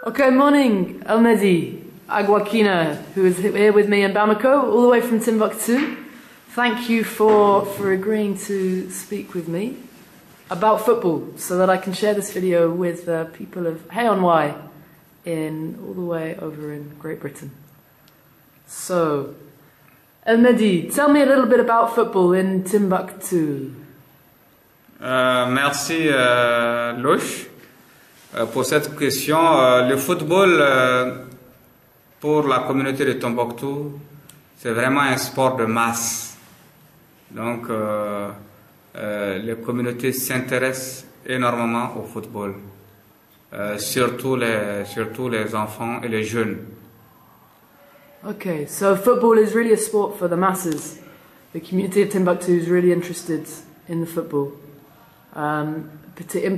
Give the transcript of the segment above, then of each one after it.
Okay, morning, Elmehdi Ag Wakina, who is here with me in Bamako, all the way from Timbuktu. Thank you for agreeing to speak with me about football, so that I can share this video with people of Hay-on-Wye all the way over in Great Britain. So, Elmehdi, tell me a little bit about football in Timbuktu. Merci Lios pour cette question. Le football pour la communauté de Timbuktu, c'est vraiment un sport de masse. Donc les communautés s'intéressent énormément au football, surtout les enfants et les jeunes. Okay, so football is really a sport for the masses. The community of Timbuktu is really interested in the football, in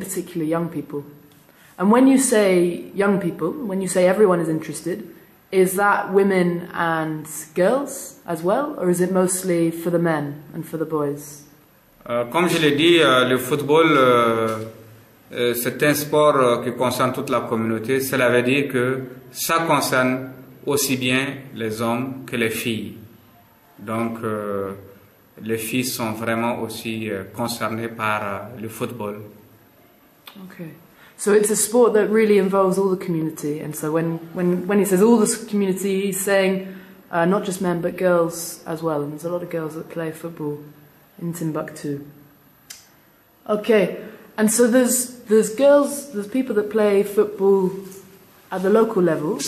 particular young people. And when you say young people, when you say everyone is interested, is that women and girls as well, or is it mostly for the men and for the boys? Comme je l'ai dit, le football, c'est un sport qui concerne toute la communauté. Cela veut dire que ça concerne aussi bien les hommes que les filles. Donc, les filles sont vraiment aussi concernées par le football. Okay. So it's a sport that really involves all the community, and so when he says all the community, he's saying not just men but girls as well, and there's a lot of girls that play football in Timbuktu. Okay, and so there's people that play football at the local level.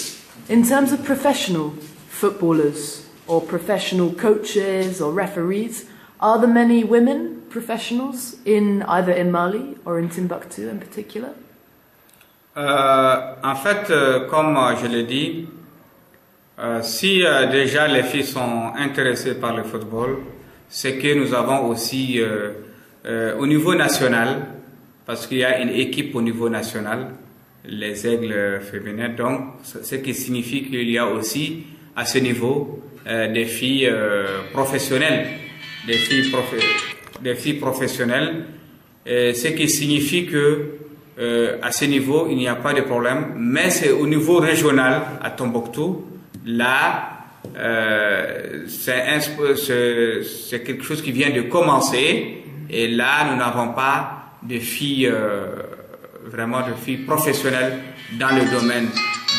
In terms of professional footballers or professional coaches or referees, are there many women professionals either in Mali or in Timbuktu in particular? En fait, comme je l'ai dit, si déjà les filles sont intéressées par le football, c'est que nous avons aussi au niveau national, parce qu'il y a une équipe au niveau national, les aigles féminins, donc ce qui signifie qu'il y a aussi à ce niveau des filles professionnelles, des filles professionnelles, ce qui signifie que à ce niveau il n'y a pas de problème, mais c'est au niveau régional à Timbuktu, là c'est quelque chose qui vient de commencer, et là nous n'avons pas de filles vraiment de filles professionnelles dans le domaine.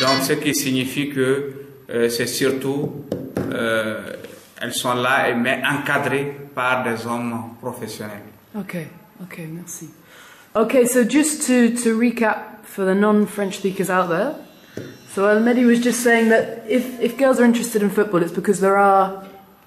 Donc ce qui signifie que c'est surtout elles sont là mais encadrées par des hommes professionnels. Okay, merci. Okay, so just to recap for the non-French speakers out there, so Elmehdi was just saying that if girls are interested in football, it's because there are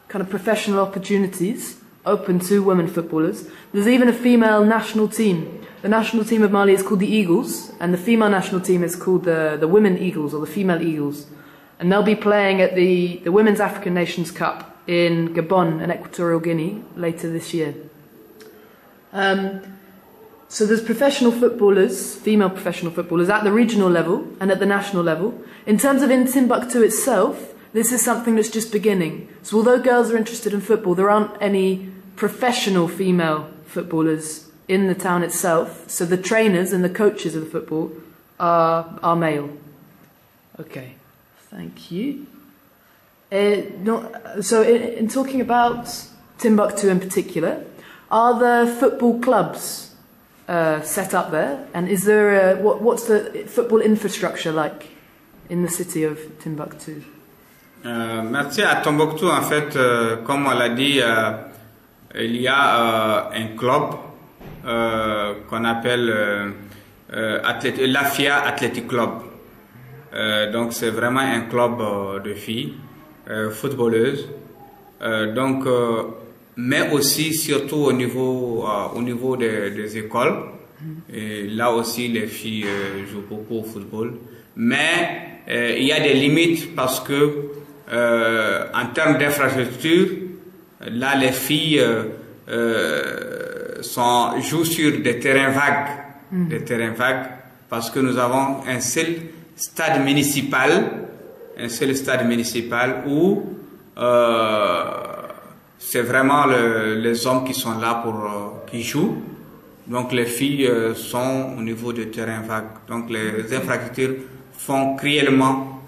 kind of professional opportunities open to women footballers. There's even a female national team. The national team of Mali is called the Eagles, and the female national team is called the Women Eagles, or the Female Eagles. And they'll be playing at the Women's African Nations Cup in Gabon and Equatorial Guinea later this year. So there's professional footballers, female professional footballers, at the regional level and at the national level. In terms of in Timbuktu itself, this is something that's just beginning. So although girls are interested in football, there aren't any professional female footballers in the town itself. So the trainers and the coaches of the football are male. Okay, thank you. So in talking about Timbuktu in particular, are there football clubs set up there, and is there what's the football infrastructure like in the city of Timbuktu? Merci. À Timbuktu, en fait, comme on l'a dit, il y a un club qu'on appelle l'AFIA Athletic Club. Donc c'est vraiment un club de filles footballeuses. Donc mais aussi surtout au niveau des écoles, et là aussi les filles jouent beaucoup au football, mais il y a des limites parce que en termes d'infrastructure, là les filles jouent sur des terrains vagues, parce que nous avons un seul stade municipal où c'est vraiment les hommes qui sont là qui jouent. Donc les filles sont au niveau de terrain vague. Donc les infrastructures font cruellement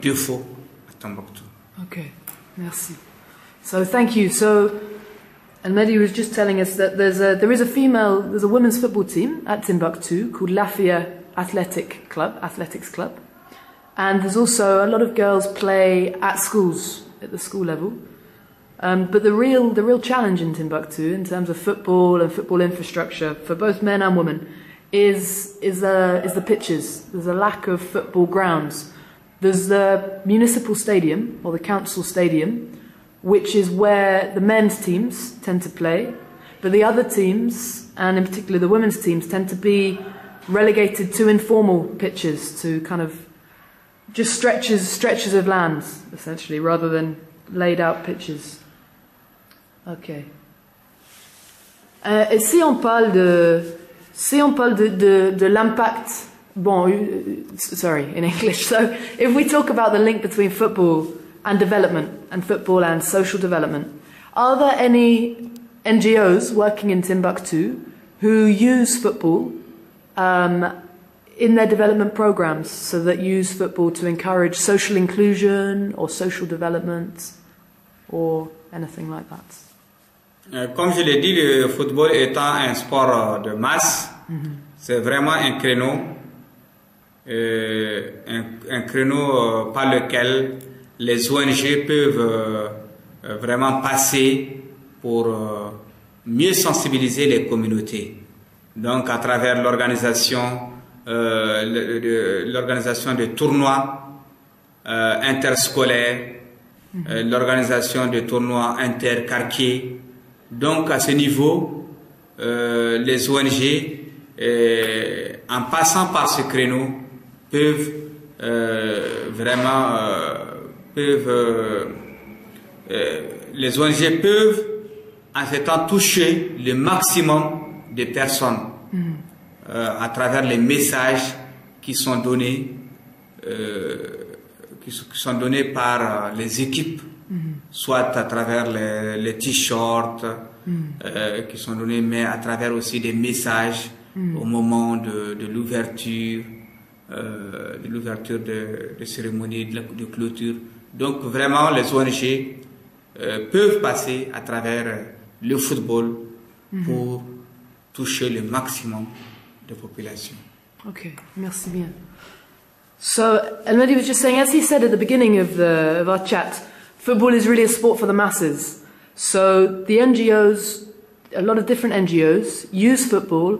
défaut à Timbuktu. Okay, merci. So thank you. So Elmehdi was just telling us that there's a women's football team at Timbuktu called Lafia Athletics Club, and there's also a lot of girls play at schools at the school level. But the real challenge in Timbuktu in terms of football and football infrastructure for both men and women is the pitches. There's a lack of football grounds. There's the municipal stadium or the council stadium, which is where the men's teams tend to play, but the other teams, and in particular the women's teams, tend to be relegated to informal pitches, to kind of just stretches of land, essentially, rather than laid out pitches. Okay. Et si on parle de l'impact, sorry, in English. So if we talk about the link between football and development, and football and social development, are there any NGOs working in Timbuktu who use football in their development programs, so that use football to encourage social inclusion or social development or anything like that? Comme je l'ai dit, le football étant un sport de masse, c'est vraiment un créneau par lequel les ONG peuvent vraiment passer pour mieux sensibiliser les communautés. Donc à travers l'organisation de tournois interscolaires, l'organisation de tournois interquartiers. Donc à ce niveau, les ONG, en passant par ce créneau, peuvent les ONG peuvent en ce temps toucher le maximum de personnes à travers les messages qui sont donnés par les équipes, soit à travers les t-shirts qui sont donnés, mais à travers aussi des messages au moment de l'ouverture de cérémonie de clôture. Donc vraiment les ONG peuvent passer à travers le football pour toucher le maximum de population. Okay, merci bien. So Elmehdi was just saying, as he said at the beginning of our chat, football is really a sport for the masses. So the NGOs, a lot of different NGOs, use football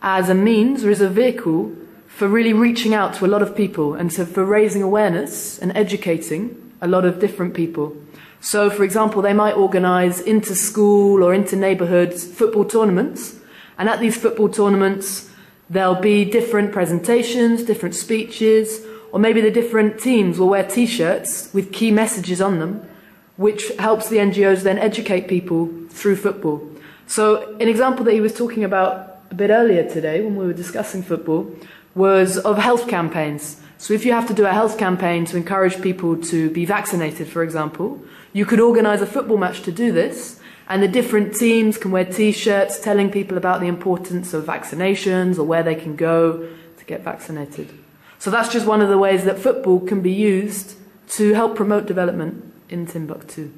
as a means or as a vehicle for really reaching out to a lot of people and for raising awareness and educating a lot of different people. So, for example, they might organise inter-school or inter-neighbourhood football tournaments, and at these football tournaments there'll be different presentations, different speeches, or maybe the different teams will wear t-shirts with key messages on them, which helps the NGOs then educate people through football. So an example that he was talking about a bit earlier today when we were discussing football was of health campaigns. So if you have to do a health campaign to encourage people to be vaccinated, for example, you could organise a football match to do this, and the different teams can wear t-shirts telling people about the importance of vaccinations or where they can go to get vaccinated. So that's just one of the ways that football can be used to help promote development in Timbuktu.